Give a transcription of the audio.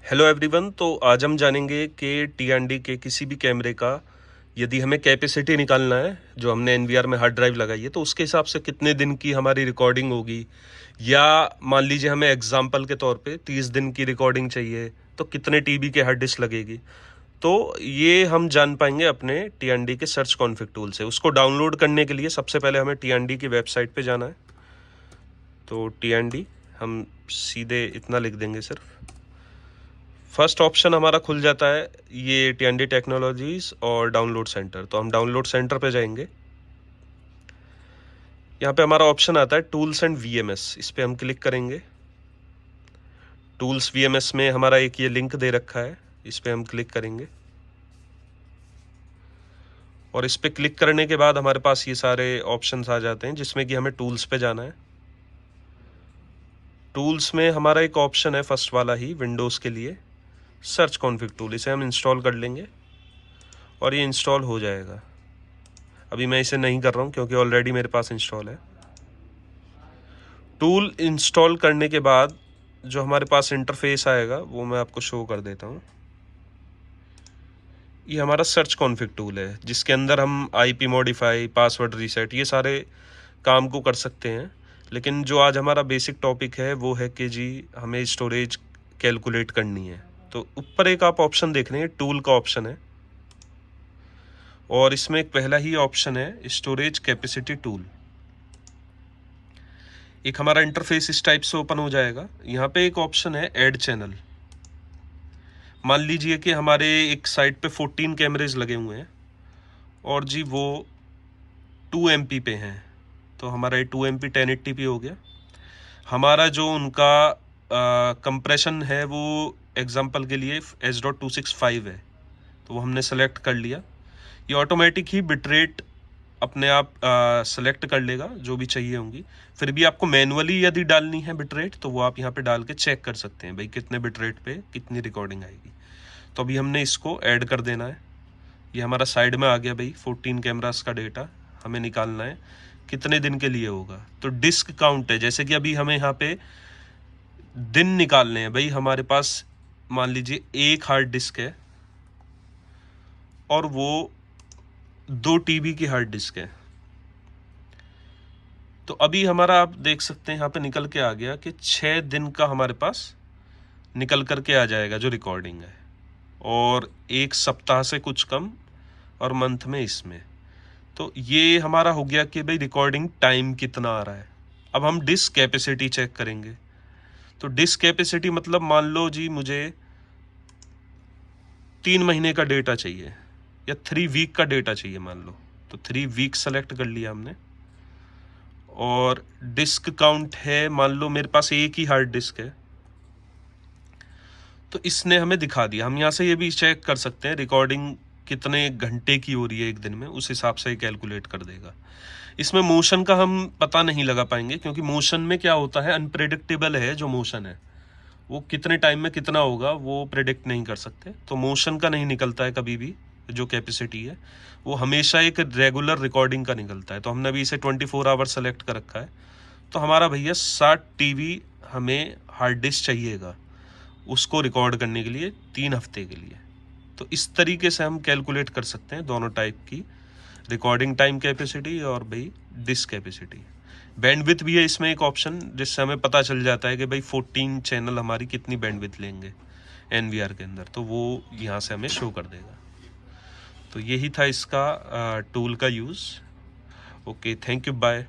Hello everyone. तो आज हम जानेंगे कि टी के किसी भी कैमरे का यदि हमें कैपेसिटी निकालना है, जो हमने एनवीआर में हार्ड ड्राइव लगाई है, तो उसके हिसाब से कितने दिन की हमारी रिकॉर्डिंग होगी। या मान लीजिए हमें एग्जाम्पल के तौर पे 30 दिन की रिकॉर्डिंग चाहिए, तो कितने टीबी के हार्ड डिस्क लगेगी। तो ये हम जान पाएंगे अपने टी के सर्च कॉन्फिग टूल से। उसको डाउनलोड करने के लिए सबसे पहले हमें टी की वेबसाइट पे जाना है। तो टी हम सीधे इतना लिख देंगे सिर्फ। फर्स्ट ऑप्शन हमारा खुल जाता है ये टी टेक्नोलॉजीज और डाउनलोड सेंटर। तो हम डाउनलोड सेंटर पे जाएंगे। यहाँ पे हमारा ऑप्शन आता है टूल्स एंड वीएमएस, इस पे हम क्लिक करेंगे। टूल्स वीएमएस में हमारा एक ये लिंक दे रखा है, इस पे हम क्लिक करेंगे। और इस पे क्लिक करने के बाद हमारे पास ये सारे ऑप्शंस आ जाते हैं, जिसमें कि हमें टूल्स पे जाना है। टूल्स में हमारा एक ऑप्शन है फर्स्ट वाला ही विंडोज़ के लिए, सर्च कॉन्फिग टूल। इसे हम इंस्टॉल कर लेंगे और ये इंस्टॉल हो जाएगा। अभी मैं इसे नहीं कर रहा हूँ क्योंकि ऑलरेडी मेरे पास इंस्टॉल है। टूल इंस्टॉल करने के बाद जो हमारे पास इंटरफेस आएगा वो मैं आपको शो कर देता हूँ। ये हमारा सर्च कॉन्फिग टूल है, जिसके अंदर हम आईपी मॉडिफाई, पासवर्ड रीसेट, ये सारे काम को कर सकते हैं। लेकिन जो आज हमारा बेसिक टॉपिक है वो है कि जी हमें स्टोरेज कैलकुलेट करनी है। तो ऊपर एक आप ऑप्शन देख रहे हैं, टूल का ऑप्शन है, और इसमें एक पहला ही ऑप्शन है स्टोरेज कैपेसिटी टूल। एक हमारा इंटरफेस इस टाइप से ओपन हो जाएगा। यहाँ पे एक ऑप्शन है ऐड चैनल। मान लीजिए कि हमारे एक साइड पे 14 कैमरेज लगे हुए हैं और जी वो 2 MP पे हैं। तो हमारा ये 2 MP 1080p हो गया। हमारा जो उनका कंप्रेशन है वो एग्जांपल के लिए S.265 है, तो वो हमने सेलेक्ट कर लिया। ये ऑटोमेटिक ही बिटरेट अपने आप सेलेक्ट कर लेगा जो भी चाहिए होंगी। फिर भी आपको मैनुअली यदि डालनी है बिटरेट, तो वो आप यहाँ पे डाल के चेक कर सकते हैं भाई कितने बिटरेट पे कितनी रिकॉर्डिंग आएगी। तो अभी हमने इसको ऐड कर देना है। ये हमारा साइड में आ गया भाई, 14 कैमरास का डेटा हमें निकालना है कितने दिन के लिए होगा। तो डिस्क काउंट है, जैसे कि अभी हमें यहाँ पे दिन निकालने हैं भाई। हमारे पास मान लीजिए एक हार्ड डिस्क है और वो 2 TB की हार्ड डिस्क है। तो अभी हमारा आप देख सकते हैं यहाँ पे निकल के आ गया कि 6 दिन का हमारे पास निकल करके आ जाएगा जो रिकॉर्डिंग है, और 1 सप्ताह से कुछ कम और मंथ में इसमें। तो ये हमारा हो गया कि भाई रिकॉर्डिंग टाइम कितना आ रहा है। अब हम डिस्क कैपेसिटी चेक करेंगे। तो डिस्क कैपेसिटी मतलब मान लो जी मुझे 3 महीने का डेटा चाहिए या 3 वीक का डेटा चाहिए मान लो। तो 3 वीक सेलेक्ट कर लिया हमने, और डिस्क काउंट है मान लो मेरे पास एक ही हार्ड डिस्क है, तो इसने हमें दिखा दिया। हम यहाँ से ये भी चेक कर सकते हैं रिकॉर्डिंग कितने घंटे की हो रही है एक दिन में, उस हिसाब से ही कैलकुलेट कर देगा। इसमें मोशन का हम पता नहीं लगा पाएंगे, क्योंकि मोशन में क्या होता है, अनप्रेडिक्टेबल है। जो मोशन है वो कितने टाइम में कितना होगा वो प्रेडिक्ट नहीं कर सकते। तो मोशन का नहीं निकलता है कभी भी। जो कैपेसिटी है वो हमेशा एक रेगुलर रिकॉर्डिंग का निकलता है। तो हमने अभी इसे 24 आवर सेलेक्ट कर रखा है। तो हमारा भैया 60 TB हमें हार्ड डिस्क चाहिएगा उसको रिकॉर्ड करने के लिए 3 हफ्ते के लिए। तो इस तरीके से हम कैलकुलेट कर सकते हैं दोनों टाइप की रिकॉर्डिंग टाइम कैपेसिटी और भाई डिस्क कैपेसिटी। बैंडविड्थ भी है इसमें एक ऑप्शन, जिससे हमें पता चल जाता है कि भाई 14 चैनल हमारी कितनी बैंडविड्थ लेंगे एनवीआर के अंदर, तो वो यहाँ से हमें शो कर देगा। तो यही था इसका टूल का use. Okay, thank you, bye.